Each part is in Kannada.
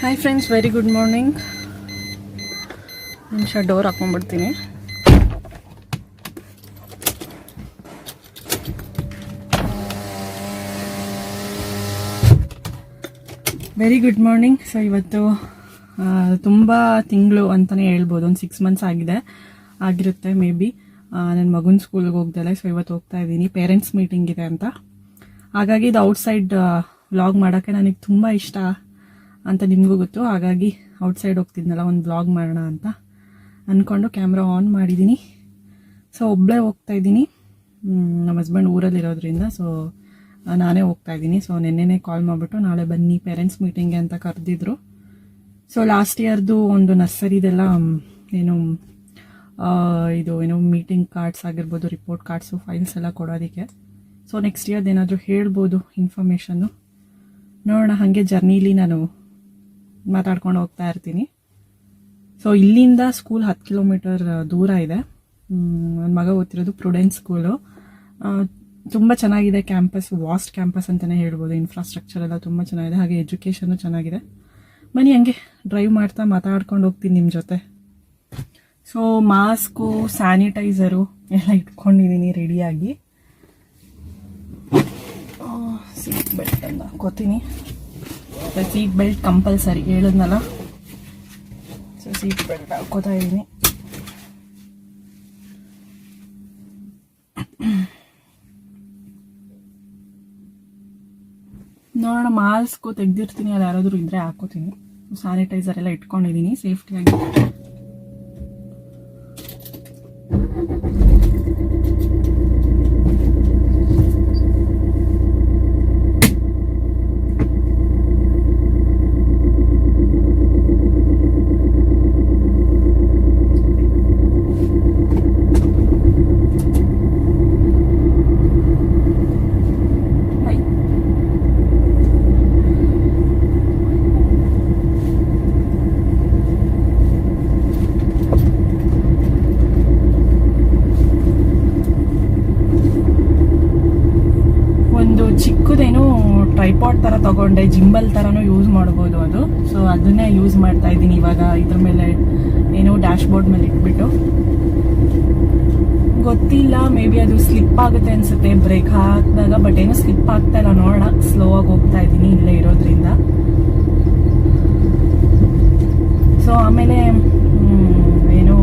Hi friends, very good morning. ನಿಮಿಷ ಡೋರ್ ಹಾಕೊಂಡ್ಬಿಡ್ತೀನಿ. Very good morning. ಸೊ ಇವತ್ತು ತುಂಬ ತಿಂಗಳು ಅಂತಲೇ ಹೇಳ್ಬೋದು, ಒಂದು 6 months ಆಗಿರುತ್ತೆ ಮೇ ಬಿ. ನನ್ನ ಮಗನ ಸ್ಕೂಲ್ಗೆ ಹೋಗ್ದಲೆ. ಸೊ ಇವತ್ತು ಹೋಗ್ತಾ ಇದ್ದೀನಿ, ಪೇರೆಂಟ್ಸ್ ಮೀಟಿಂಗ್ ಇದೆ ಅಂತ. ಹಾಗಾಗಿ ಇದು ಔಟ್ಸೈಡ್ ವ್ಲಾಗ್ ಮಾಡೋಕ್ಕೆ ನನಗೆ ತುಂಬ ಇಷ್ಟ ಅಂತ ನಿಮಗೂ ಗೊತ್ತು. ಹಾಗಾಗಿ ಔಟ್ಸೈಡ್ ಹೋಗ್ತಿದ್ನಲ್ಲ, ಒಂದು ವ್ಲಾಗ್ ಮಾಡೋಣ ಅಂತ ಅಂದ್ಕೊಂಡು ಕ್ಯಾಮ್ರಾ ಆನ್ ಮಾಡಿದ್ದೀನಿ. ಸೊ ಒಬ್ಬಳೇ ಹೋಗ್ತಾ ಇದ್ದೀನಿ, ನಮ್ಮ ಹಸ್ಬೆಂಡ್ ಊರಲ್ಲಿರೋದ್ರಿಂದ. ಸೊ ನಾನೇ ಹೋಗ್ತಾ ಇದ್ದೀನಿ. ಸೊ ನೆನ್ನೆನೇ ಕಾಲ್ ಮಾಡಿಬಿಟ್ಟು ನಾಳೆ ಬನ್ನಿ ಪೇರೆಂಟ್ಸ್ ಮೀಟಿಂಗ್ಗೆ ಅಂತ ಕರೆದಿದ್ರು. ಸೊ ಲಾಸ್ಟ್ ಇಯರ್ದು ಒಂದು ನರ್ಸರಿದೆಲ್ಲ ಏನು ಮೀಟಿಂಗ್ ಕಾರ್ಡ್ಸ್ ಆಗಿರ್ಬೋದು, ರಿಪೋರ್ಟ್ ಕಾರ್ಡ್ಸು, ಫೈಲ್ಸ್ ಎಲ್ಲ ಕೊಡೋದಕ್ಕೆ. ಸೊ ನೆಕ್ಸ್ಟ್ ಇಯರ್ದು ಏನಾದರೂ ಹೇಳ್ಬೋದು ಇನ್ಫಾರ್ಮೇಷನ್ನು, ನೋಡೋಣ. ಹಾಗೆ ಜರ್ನಿಲಿ ನಾನು ಮಾತಾಡ್ಕೊಂಡು ಹೋಗ್ತಾ ಇರ್ತೀನಿ. ಸೊ ಇಲ್ಲಿಂದ ಸ್ಕೂಲ್ 10 ಕಿಲೋಮೀಟರ್ ದೂರ ಇದೆ. ನನ್ನ ಮಗ ಓದ್ತಿರೋದು ಪ್ರುಡೆನ್ಸ್ ಸ್ಕೂಲು. ತುಂಬ ಚೆನ್ನಾಗಿದೆ ಕ್ಯಾಂಪಸ್, ವಾಸ್ಟ್ ಕ್ಯಾಂಪಸ್ ಅಂತಲೇ ಹೇಳ್ಬೋದು. ಇನ್ಫ್ರಾಸ್ಟ್ರಕ್ಚರ್ ಎಲ್ಲ ತುಂಬ ಚೆನ್ನಾಗಿದೆ, ಹಾಗೆ ಎಜುಕೇಷನ್ನು ಚೆನ್ನಾಗಿದೆ. ಬನ್ನಿ ಹಂಗೆ ಡ್ರೈವ್ ಮಾಡ್ತಾ ಮಾತಾಡ್ಕೊಂಡು ಹೋಗ್ತೀನಿ ನಿಮ್ಮ ಜೊತೆ. ಸೊ ಮಾಸ್ಕು, ಸ್ಯಾನಿಟೈಸರು ಎಲ್ಲ ಇಟ್ಕೊಂಡಿದ್ದೀನಿ ರೆಡಿಯಾಗಿ. ಸೀಟ್ ಬೆಲ್ಟನ್ನು ಹಾಕೋತೀನಿ. ಸೀಟ್ ಬೆಲ್ಟ್ ಕಂಪಲ್ಸರಿ, ಹೇಳಿದ್ನಲ್ಲ. ಸೊ ಸೀಟ್ ಬೆಲ್ಟ್ ಹಾಕೋತಾ ಇದ್ದೀನಿ. ನೋಡೋಣ, ಮಾಸ್ಕು ತೆಗ್ದಿರ್ತೀನಿ, ಅದು ಯಾರಾದರೂ ಇದ್ರೆ ಹಾಕೋತೀನಿ. ಸ್ಯಾನಿಟೈಸರ್ ಎಲ್ಲ ಇಟ್ಕೊಂಡಿದ್ದೀನಿ ಸೇಫ್ಟಿಯಾಗಿ. ಚಿಕ್ಕದೇನು ಟ್ರೈಪಾಡ್ ಥರ ತಗೊಂಡೆ, ಜಿಂಬಲ್ ಥರನೂ ಯೂಸ್ ಮಾಡ್ಬೋದು ಅದು. ಸೊ ಅದನ್ನೇ ಯೂಸ್ ಮಾಡ್ತಾ ಇದ್ದೀನಿ ಇವಾಗ. ಇದ್ರ ಮೇಲೆ ಏನೋ ಡ್ಯಾಶ್ ಬೋರ್ಡ್ ಮೇಲೆ ಇಟ್ಬಿಟ್ಟು, ಗೊತ್ತಿಲ್ಲ, ಮೇ ಬಿ ಅದು ಸ್ಲಿಪ್ ಆಗುತ್ತೆ ಅನ್ಸುತ್ತೆ ಬ್ರೇಕ್ ಹಾಕಿದಾಗ. ಬಟ್ ಏನು ಸ್ಲಿಪ್ ಆಗ್ತಾ ಇಲ್ಲ, ನೋಡೋಣ. ಸ್ಲೋ ಆಗಿ ಹೋಗ್ತಾ ಇದ್ದೀನಿ ಇಲ್ಲೇ ಇರೋದ್ರಿಂದ. ಸೊ ಆಮೇಲೆ ಏನು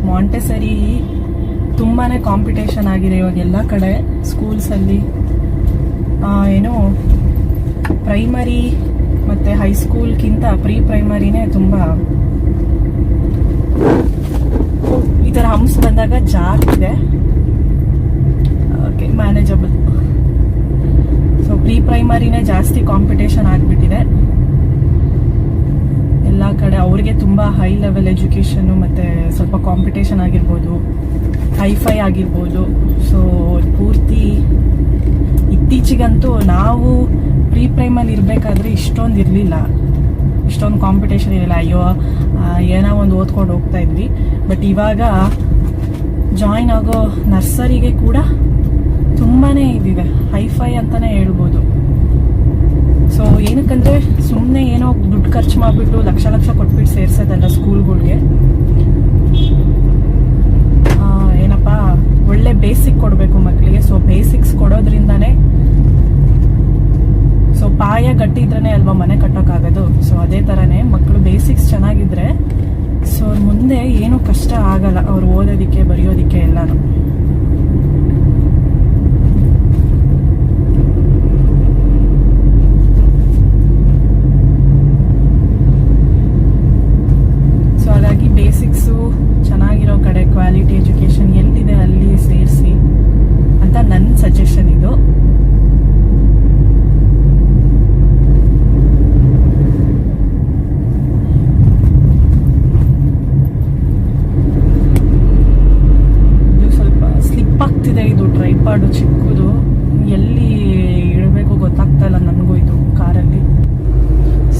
ಮಾಂಟೆಸರಿ ತುಂಬಾ ಕಾಂಪಿಟೇಷನ್ ಆಗಿದೆ ಇವಾಗ ಎಲ್ಲ ಕಡೆ ಸ್ಕೂಲ್ಸಲ್ಲಿ. ಏನು ಪ್ರೈಮರಿ ಮತ್ತು ಹೈಸ್ಕೂಲ್ಗಿಂತ ಪ್ರೀ ಪ್ರೈಮರಿನೇ ತುಂಬ ಈ ಥರ ಹಂಪ್ಸ್ ಬಂದಾಗ ಜಾರ್ತಿದೆ. Okay, manageable. ಸೊ ಪ್ರೀ ಪ್ರೈಮರಿನೇ ಜಾಸ್ತಿ ಕಾಂಪಿಟೇಷನ್ ಆಗಿಬಿಟ್ಟಿದೆ ಎಲ್ಲ ಕಡೆ. ಅವ್ರಿಗೆ ತುಂಬ ಹೈ ಲೆವೆಲ್ ಎಜುಕೇಷನ್ನು ಮತ್ತು ಸ್ವಲ್ಪ ಕಾಂಪಿಟೇಷನ್ ಆಗಿರ್ಬೋದು, ಹೈಫೈ ಆಗಿರ್ಬೋದು. ಸೊ ಪೂರ್ತಿ ಇತ್ತೀಚೆಗಂತೂ ನಾವು ಪ್ರೀ ಪ್ರೈಮಲ್ಲಿ ಇರಬೇಕಾದ್ರೆ ಇಷ್ಟೊಂದು ಇರಲಿಲ್ಲ, ಇಷ್ಟೊಂದು ಕಾಂಪಿಟೇಷನ್ ಇರಲಿಲ್ಲ. ಅಯ್ಯೋ ಏನೋ ಒಂದು ಓದ್ಕೊಂಡು ಹೋಗ್ತಾ ಇದ್ವಿ. ಬಟ್ ಇವಾಗ ಜಾಯಿನ್ ಆಗೋ ನರ್ಸರಿಗೆ ಕೂಡ ತುಂಬಾ ಇದಿದೆ, ಹೈಫೈ ಅಂತಲೇ ಹೇಳ್ಬೋದು. ಸೊ ಏನಕ್ಕಂದರೆ ಸುಮ್ಮನೆ ಏನೋ ದುಡ್ಡು ಖರ್ಚು ಮಾಡಿಬಿಟ್ಟು ಲಕ್ಷ ಕೊಟ್ಬಿಟ್ಟು ಸೇರ್ಸೋದಲ್ಲ ಸ್ಕೂಲ್ಗಳಿಗೆ. ಏನಪ್ಪ, ಒಳ್ಳೆ ಬೇಸಿಕ್ ಕೊಡಬೇಕು ಮಕ್ಕಳಿಗೆ. ಸೊ ಬೇಸಿಕ್ಸ್ ಕೊಡೋದ್ರಿಂದಾನೇ, ಸೊ ಪಾಯ ಗಟ್ಟಿ ಇದ್ರೇ ಅಲ್ವಾ ಮನೆ ಕಟ್ಟೋಕ್ಕಾಗೋದು. ಸೊ ಅದೇ ಥರನೇ ಮಕ್ಕಳು ಬೇಸಿಕ್ಸ್ ಚೆನ್ನಾಗಿದ್ರೆ ಸೊ ಮುಂದೆ ಏನೂ ಕಷ್ಟ ಆಗಲ್ಲ ಅವ್ರು ಓದೋದಕ್ಕೆ, ಬರೆಯೋದಕ್ಕೆ ಎಲ್ಲನೂ. ಬೇಸಿಕ್ಸು ಚೆನ್ನಾಗಿರೋ ಕಡೆ ಕ್ವಾಲಿಟಿ ಎಜುಕೇಷನ್ ಎಲ್ಲಿದೆ ಅಲ್ಲಿ ಸೇರಿಸಿ ಅಂತ ನನ್ನ ಸಜೆಷನ್ ಇದು. ಇದು ಸ್ವಲ್ಪ ಸ್ಲಿಪ್ ಆಗ್ತಿದೆ, ಇದು ಟ್ರೈಪಾಡು ಚಿಕ್ಕದು, ಎಲ್ಲಿ ಇಡಬೇಕು ಗೊತ್ತಾಗ್ತಾ ಇಲ್ಲ ನನಗೂ ಇದು ಕಾರಲ್ಲಿ.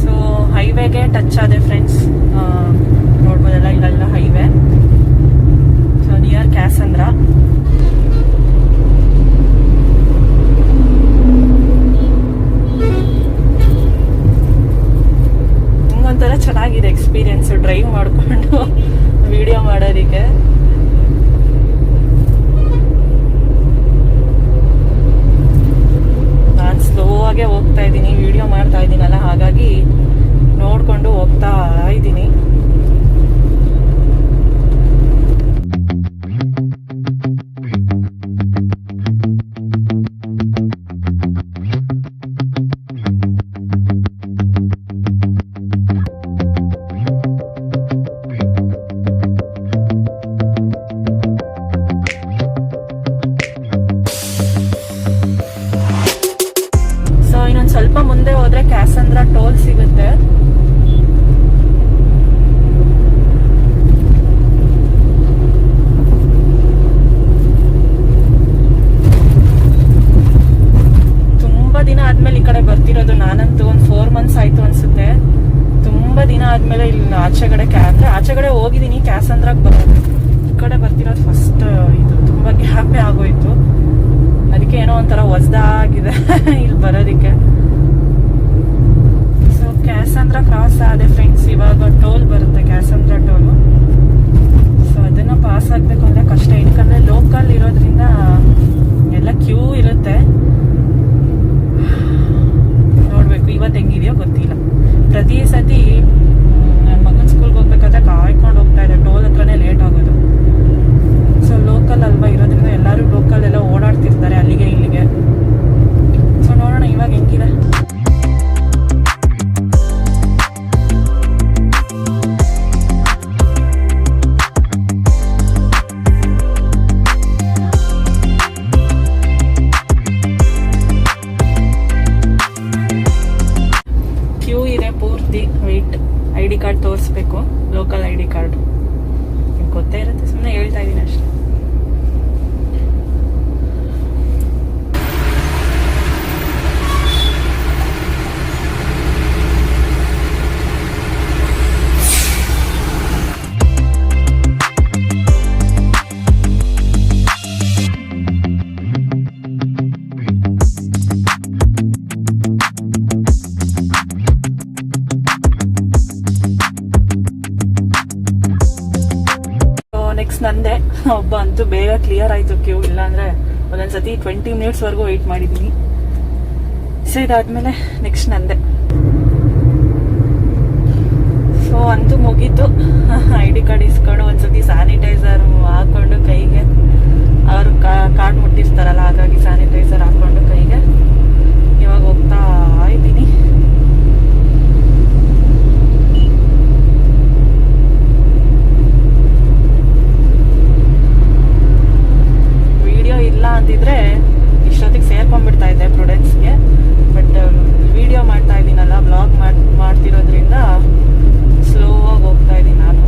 ಸೊ ಹೈವೇಗೆ ಟಚ್ ಆದೆ ಫ್ರೆಂಡ್ಸ್. ನೋಡ್ಬೋದಲ್ಲ, ಇಲ್ಲೆಲ್ಲ ಹೈವೇ. So near Kyasandra. ಹಿಂಗೊಂಥರ ಚೆನ್ನಾಗಿದೆ ಎಕ್ಸ್ಪೀರಿಯನ್ಸ್ ಡ್ರೈವ್ ಮಾಡಿಕೊಂಡು ವಿಡಿಯೋ ಮಾಡೋದಕ್ಕೆ. ನಾನು ಸ್ಲೋ ಆಗೇ ಹೋಗ್ತಾ ಇದ್ದೀನಿ, ವಿಡಿಯೋ ಮಾಡ್ತಾ ಇದ್ದೀನಲ್ಲ, ಹಾಗಾಗಿ ನೋಡ್ಕೊಂಡು ಹೋಗ್ತಾ ಇದ್ದೀನಿ. ಸ್ವಲ್ಪ ಮುಂದೆ ಹೋದ್ರೆ ಕ್ಯಾಸಂದ್ರ ಟೋಲ್ ಸಿಗುತ್ತೆ. ತುಂಬಾ ದಿನ ಆದ್ಮೇಲೆ ಈ ಕಡೆ ಬರ್ತಿರೋದು. ನಾನಂತೂ ಒಂದು 4 months ಆಯ್ತು ಅನ್ಸುತ್ತೆ. ತುಂಬಾ ದಿನ ಆದ್ಮೇಲೆ ಇಲ್ಲಿ ಆಚೆಗಡೆ ಹೋಗಿದ್ದೀನಿ, ಕ್ಯಾಸಂದ್ರಾಗ ಬರೋದು. ಈ ಕಡೆ ಬರ್ತಿರೋದು ಫಸ್ಟ್. ಇದು ತುಂಬಾ ಗ್ಯಾಪೇ ಆಗೋಯ್ತು, ಅದಕ್ಕೆ ಏನೋ ಒಂಥರ ಹೊಸದಾಗಿದೆ ಇಲ್ಲಿ ಬರೋದಿಕ್ಕೆ. ಸೊ ಕ್ಯಾಸಂದ್ರ ಕ್ರಾಸ್ ಆದೆ ಫ್ರೆಂಡ್ಸ್. ಇವಾಗ ಟೋಲ್ ಬರುತ್ತೆ, ಕ್ಯಾಸಂದ್ರ ಟೋಲು. ಸೊ ಅದನ್ನ ಪಾಸ್ ಆಗ್ಬೇಕು ಅಂದ್ರೆ ಕಷ್ಟ, ಯಾಕಂದ್ರೆ ಲೋಕಲ್ ಇರೋದ್ರಿಂದ ಎಲ್ಲ ಕ್ಯೂ ಇರುತ್ತೆ. ನೋಡ್ಬೇಕು ಇವತ್ತು ಹೆಂಗಿದೆಯೋ ಗೊತ್ತಿಲ್ಲ. ಪ್ರತಿ ಸತಿ ನನ್ನ ಮಗನ ಸ್ಕೂಲ್ಗೆ ಹೋಗ್ಬೇಕಾದ್ರೆ ಕಾಯ್ಕೊಂಡು ಹೋಗ್ತಾ ಇದೆ, ಟೋಲ್ ಹತ್ರನೇ ಲೇಟ್ ಆಗೋದು. ಸೊ ಲೋಕಲ್ ಅಲ್ವಾ ಇರೋದ್ರಿಂದ ಎಲ್ಲರೂ ಲೋಕಲ್ ಎಲ್ಲ ಓಡಾಡ್ತಿರ್ತಾರೆ ಅಲ್ಲಿಗೆ ಇಲ್ಲಿಗೆ. ಸೊ ನೋಡೋಣ ಇವಾಗ ಹೆಂಗಿದೆ. ಕ್ಯೂ ಇದೆ ಪೂರ್ತಿ, ವೆಯ್ಟ್. ID ಕಾರ್ಡ್ ತೋರಿಸ್ಬೇಕು, ಲೋಕಲ್ ID ಕಾರ್ಡ್. ಗೊತ್ತೇ ಇರುತ್ತೆ, ಸುಮ್ಮನೆ ಹೇಳ್ತಾ ಇದ್ದೀನಿ ಅಷ್ಟೇ. ನೆಕ್ಸ್ಟ್ ನಂದೆ. ಒಬ್ಬ ಅಂತೂ ಬೇಗ ಕ್ಲಿಯರ್ ಆಯ್ತು ಕ್ಯೂ, ಇಲ್ಲಾಂದ್ರೆ ಒಂದೊಂದ್ಸತಿ 20 minutes ವರೆಗೂ ವೆಯ್ಟ್ ಮಾಡಿದ್ದೀನಿ. ಸೊ ಇದಾದ್ಮೇಲೆ ನೆಕ್ಸ್ಟ್ ನಂದೆ. ಸೊ ಅಂತೂ ಮುಗೀತು. ID ಕಾರ್ಡ್ ಇಸ್ಕೊಂಡು ಒಂದ್ಸತಿ ಸ್ಯಾನಿಟೈಸರ್ ಹಾಕೊಂಡು ಕೈಗೆ, ಅವರು ಕಾರ್ಡ್ ಮುಟ್ಟಿರ್ತಾರಲ್ಲ, ಹಾಗಾಗಿ ಸ್ಯಾನಿಟೈಸರ್ ಹಾಕೊಂಡು ಕೈಗೆ ಇವಾಗ ಹೋಗ್ತಾ ಇದ್ದೀನಿ. ಇಲ್ಲ ಅಂತಿದ್ರೆ ಇಷ್ಟೊತ್ತಿಗೆ ಸೇರ್ಕೊಂಡ್ಬಿಡ್ತಾ ಇದ್ದೆ ಪ್ರುಡೆನ್ಸ್ಗೆ. ಬಟ್ ವಿಡಿಯೋ ಮಾಡ್ತಾ ಇದ್ದೀನಲ್ಲ, ಬ್ಲಾಗ್ ಮಾಡ್ತಿರೋದ್ರಿಂದ ಸ್ಲೋ ಆಗಿ ಹೋಗ್ತಾ ಇದ್ದೀನಿ ನಾನು.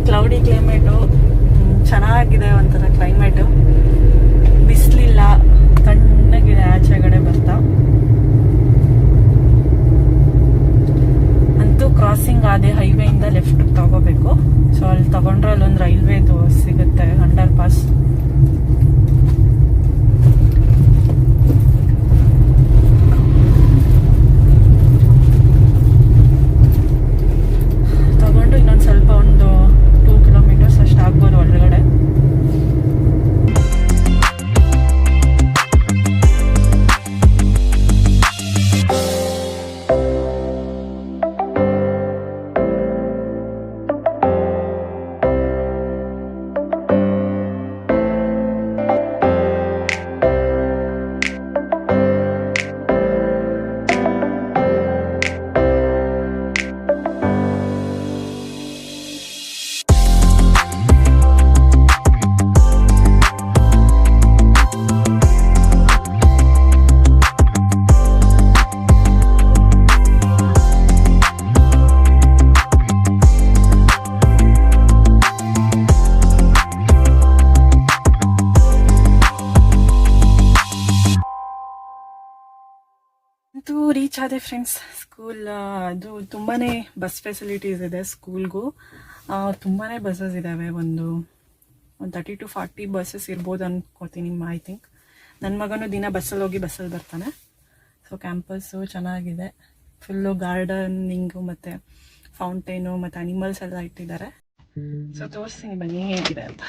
ಕ್ಲೌಡಿ ಕ್ಲೈಮೇಟು, ಚೆನ್ನಾಗಿದೆ ಒಂಥರ ಕ್ಲೈಮೇಟು. ಬಿಸಿಲಿಲ್ಲ, ತಣ್ಣಗಿದೆ ಆಚೆಗಡೆ ಬರ್ತಾ. ಅಂತೂ ಕ್ರಾಸಿಂಗ್ ಆದೆ, ಹೈವೇಯಿಂದ ಲೆಫ್ಟ್ ತಗೋಬೇಕು. ಸೊ ಅಲ್ಲಿ ತಗೊಂಡ್ರೆ ಅಲ್ಲೊಂದು ರೈಲ್ವೇದು ಸಿಗುತ್ತೆ, ಅಂಡರ್ ಪಾಸ್. ತಗೊಂಡು ಇನ್ನೊಂದು ಸ್ವಲ್ಪ ಒಂದು 2 kilometers ಅಷ್ಟು ಆಗ್ಬೋದು ಒಳಗಡೆ. ರೀಚ್ ಆದೆ ಫ್ರೆಂಡ್ಸ್ ಸ್ಕೂಲ್. ಅದು ತುಂಬಾ ಬಸ್ ಫೆಸಿಲಿಟೀಸ್ ಇದೆ ಸ್ಕೂಲ್ಗೂ. ತುಂಬಾ ಬಸ್ಸಸ್ ಇದ್ದಾವೆ. ಒಂದು 30 to 40 ಬಸ್ಸಸ್ ಇರ್ಬೋದು ಅನ್ಕೋತೀನಿ ಐ ಥಿಂಕ್. ನನ್ನ ಮಗನೂ ದಿನ ಬಸ್ಸಲ್ಲಿ ಹೋಗಿ ಬಸ್ಸಲ್ಲಿ ಬರ್ತಾನೆ. ಸೊ ಕ್ಯಾಂಪಸ್ಸು ಚೆನ್ನಾಗಿದೆ. ಫುಲ್ಲು ಗಾರ್ಡನಿಂಗು ಮತ್ತು ಫೌಂಟೇನು ಮತ್ತು ಅನಿಮಲ್ಸ್ ಎಲ್ಲ ಇಟ್ಟಿದ್ದಾರೆ. ಸೊ ತೋರಿಸ್ತೀನಿ ಬನ್ನಿ ಹೇಗಿದೆ ಅಂತ.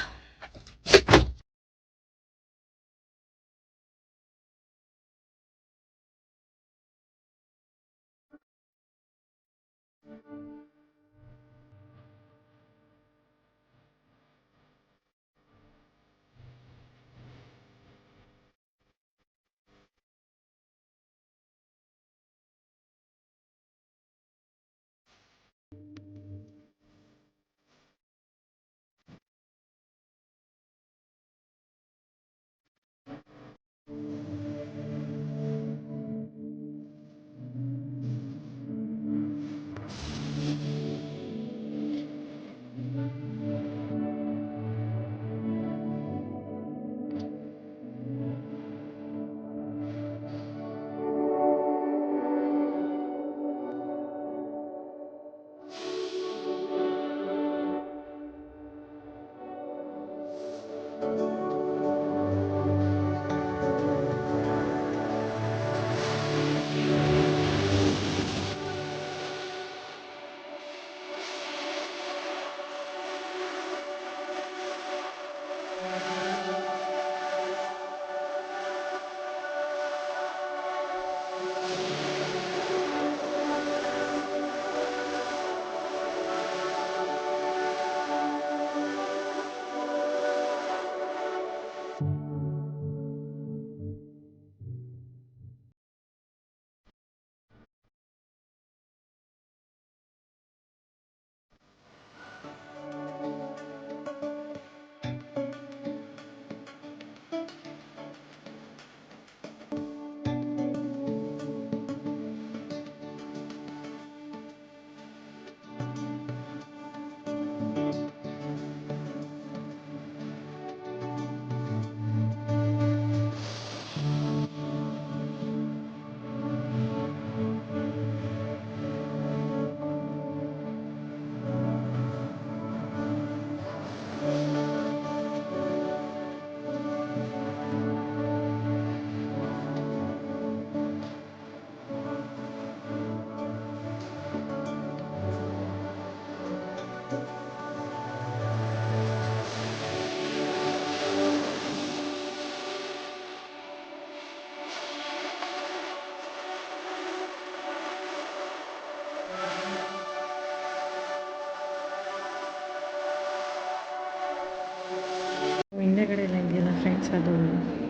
ಹಿಂದೆಗಡೆ ಎಲ್ಲ ಇದೆಯಲ್ಲ ಫ್ರೆಂಡ್ಸ್, ಅದು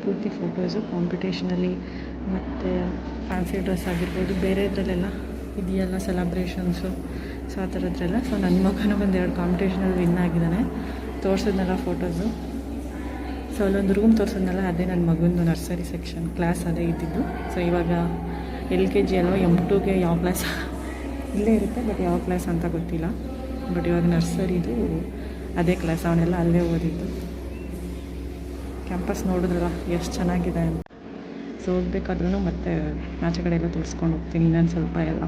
ಪೂರ್ತಿ ಫೋಟೋಸು ಕಾಂಪಿಟೇಷನಲ್ಲಿ ಮತ್ತು ಫ್ಯಾನ್ಸಿ ಡ್ರೆಸ್ ಆಗಿರ್ಬೋದು, ಬೇರೆ ಇದರಲ್ಲೆಲ್ಲ ಇದೆಯಲ್ಲ ಸೆಲೆಬ್ರೇಷನ್ಸು. ಸೊ ಆ ಥರದ್ರೆಲ್ಲ. ಸೊ ನನ್ನ ಮಗನೂ ಒಂದೆರಡು ಕಾಂಪಿಟೇಷನಲ್ಲಿ ವಿನ್ ಆಗಿದ್ದಾನೆ. ತೋರಿಸಿದ್ನಲ್ಲ ಫೋಟೋಸು. ಸೊ ಅಲ್ಲೊಂದು ರೂಮ್ ತೋರಿಸಿದ್ನಲ್ಲ, ಅದೇ ನನ್ನ ಮಗಂದು ನರ್ಸರಿ ಸೆಕ್ಷನ್ ಕ್ಲಾಸ್ ಅದೇ ಇದ್ದಿದ್ದು. ಸೊ ಇವಾಗ LKG ಅಲ್ವಾ, M2ಗೆ ಯಾವ ಕ್ಲಾಸ್ ಇಲ್ಲೇ ಇರುತ್ತೆ, ಬಟ್ ಯಾವ ಕ್ಲಾಸ್ ಅಂತ ಗೊತ್ತಿಲ್ಲ. ಬಟ್ ಇವಾಗ ನರ್ಸರಿದು ಅದೇ ಕ್ಲಾಸ್, ಅವನೆಲ್ಲ ಅಲ್ಲೇ ಓದಿದ್ದು. ಕ್ಯಾಂಪಸ್ ನೋಡಿದ್ರಲ್ಲ ಎಷ್ಟು ಚೆನ್ನಾಗಿದೆ ಅಂತ. ಸೊ ಹೋಗ್ಬೇಕಾದ್ರೂ ಮತ್ತೆ ಆಚೆ ಕಡೆ ಎಲ್ಲ ತೋರಿಸ್ಕೊಂಡು ಹೋಗ್ತೀನಿ ಇನ್ನೊಂದು ಸ್ವಲ್ಪ ಎಲ್ಲ.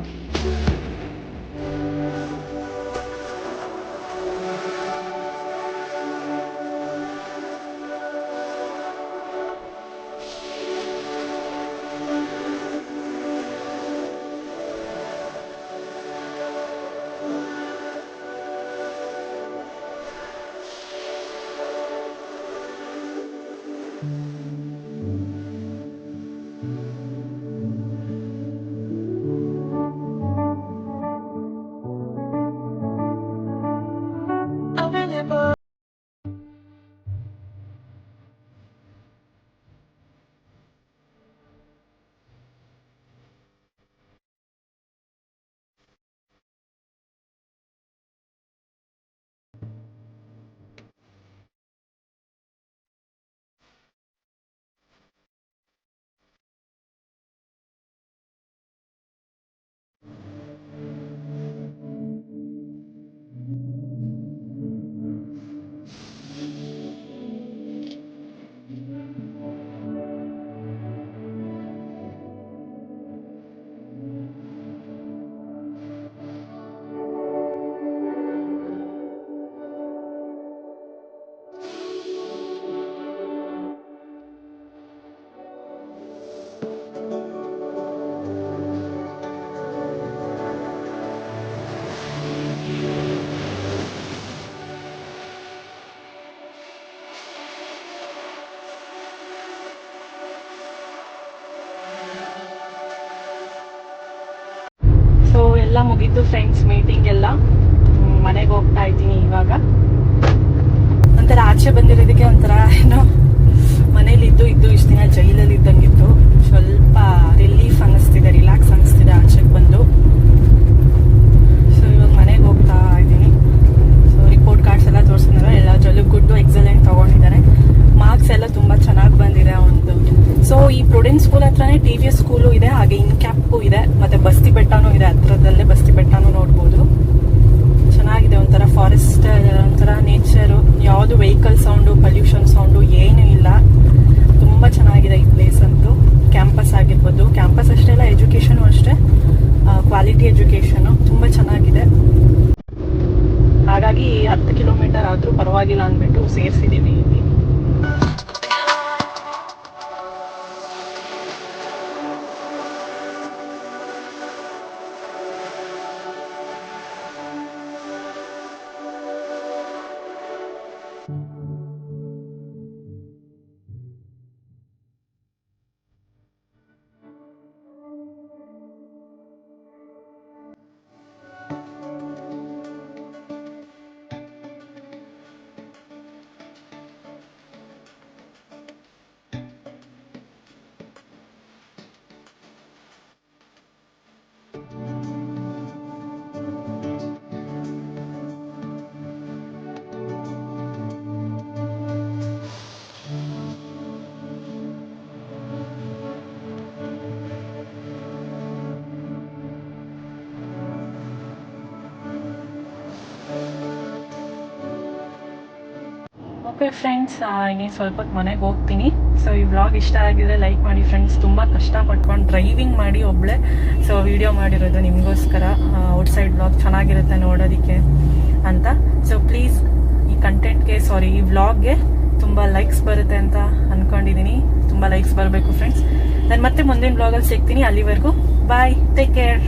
ಮುಗೀತು ಫ್ರೆಂಡ್ಸ್ ಮೀಟಿಂಗ್ ಎಲ್ಲ. ಮನೆಗೆ ಹೋಗ್ತಾ ಇದ್ದೀನಿ ಇವಾಗ. ಒಂಥರ ಆಚೆ ಬಂದಿರೋದಕ್ಕೆ ಒಂಥರ ಏನೋ ಮನೇಲಿ ಇದ್ದು ಇಷ್ಟು ದಿನ ಜೈಲಲ್ಲಿ ಇದ್ದಂಗಿತ್ತು. ಸ್ವಲ್ಪ ರಿಲೀಫ್ ಅನ್ನಿಸ್ತಿದೆ, ರಿಲ್ಯಾಕ್ಸ್ ಅನ್ನಿಸ್ತಿದೆ ಆಚೆಗೆ ಬಂದು. ಸೊ ಇವಾಗ ಮನೆಗೆ ಹೋಗ್ತಾ ಇದ್ದೀನಿ. ಸೊ ರಿಪೋರ್ಟ್ ಕಾರ್ಡ್ಸ್ ಎಲ್ಲ ತೋರಿಸಿದಾರೆ, ಎಲ್ಲ ಜೊಲು ಗುಡ್ಡು ಎಕ್ಸಲೆಂಟ್ ತೊಗೊಂಡಿದ್ದಾರೆ. ಮಾರ್ಕ್ಸ್ ಎಲ್ಲ ತುಂಬ ಚೆನ್ನಾಗಿ ಬಂದಿದೆ ಒಂದು. ಸೊ ಈ ಪ್ರುಡೆನ್ಸ್ ಸ್ಕೂಲ್ ಹತ್ರನೇ TVS ಸ್ಕೂಲು ಇದೆ, ಹಾಗೆ ಇನ್ಕ್ಯಾಪು ಇದೆ, ಮತ್ತೆ ಬಸ್ತಿ ಬೆಟ್ಟನೂ ಇದೆ. ಹತ್ರದಲ್ಲೇ ಬಸ್ತಿ ಬೆಟ್ಟನೂ ನೋಡ್ಬೋದು. ಚೆನ್ನಾಗಿದೆ, ಒಂಥರ ಫಾರೆಸ್ಟ್, ಒಂಥರ ನೇಚರು, ಯಾವುದು ವೆಹಿಕಲ್ ಸೌಂಡು, ಪೊಲ್ಯೂಷನ್ ಸೌಂಡು ಏನೂ ಇಲ್ಲ. ತುಂಬ ಚೆನ್ನಾಗಿದೆ ಈ ಪ್ಲೇಸ್ ಅಂತೂ. ಕ್ಯಾಂಪಸ್ ಆಗಿರ್ಬೋದು, ಕ್ಯಾಂಪಸ್ ಅಷ್ಟೇ ಅಲ್ಲ, ಎಜುಕೇಷನು ಅಷ್ಟೇ, ಕ್ವಾಲಿಟಿ ಎಜುಕೇಷನು ತುಂಬ ಚೆನ್ನಾಗಿದೆ. ಹಾಗಾಗಿ 10 ಕಿಲೋಮೀಟರ್ ಆದರೂ ಪರವಾಗಿಲ್ಲ ಅಂದ್ಬಿಟ್ಟು ಸೇರಿಸಿದ್ದೀವಿ ಇಲ್ಲಿ. ಓಕೆ ಫ್ರೆಂಡ್ಸ್, ಇನ್ನೇನು ಸ್ವಲ್ಪ ಹೊತ್ತು ಮನೆಗೆ ಹೋಗ್ತೀನಿ. ಸೊ ಈ ವ್ಲಾಗ್ ಇಷ್ಟ ಆಗಿದ್ರೆ ಲೈಕ್ ಮಾಡಿ ಫ್ರೆಂಡ್ಸ್. ತುಂಬ ಕಷ್ಟಪಟ್ಕೊಂಡು ಡ್ರೈವಿಂಗ್ ಮಾಡಿ ಒಬ್ಬಳೆ ಸೊ ವಿಡಿಯೋ ಮಾಡಿರೋದು ನಿಮಗೋಸ್ಕರ. ಔಟ್ಸೈಡ್ ವ್ಲಾಗ್ ಚೆನ್ನಾಗಿರುತ್ತೆ ನೋಡೋದಕ್ಕೆ ಅಂತ. ಸೊ ಪ್ಲೀಸ್ ಈ ಕಂಟೆಂಟ್ಗೆ, ಈ ವ್ಲಾಗ್ಗೆ ತುಂಬ ಲೈಕ್ಸ್ ಬರುತ್ತೆ ಅಂತ ಅಂದ್ಕೊಂಡಿದ್ದೀನಿ. ತುಂಬ ಲೈಕ್ಸ್ ಬರಬೇಕು ಫ್ರೆಂಡ್ಸ್. ನಾನು ಮತ್ತೆ ಮುಂದಿನ ವ್ಲಾಗಲ್ಲಿ ಸಿಗ್ತೀನಿ. ಅಲ್ಲಿವರೆಗೂ ಬಾಯ್, ಟೇಕ್ ಕೇರ್.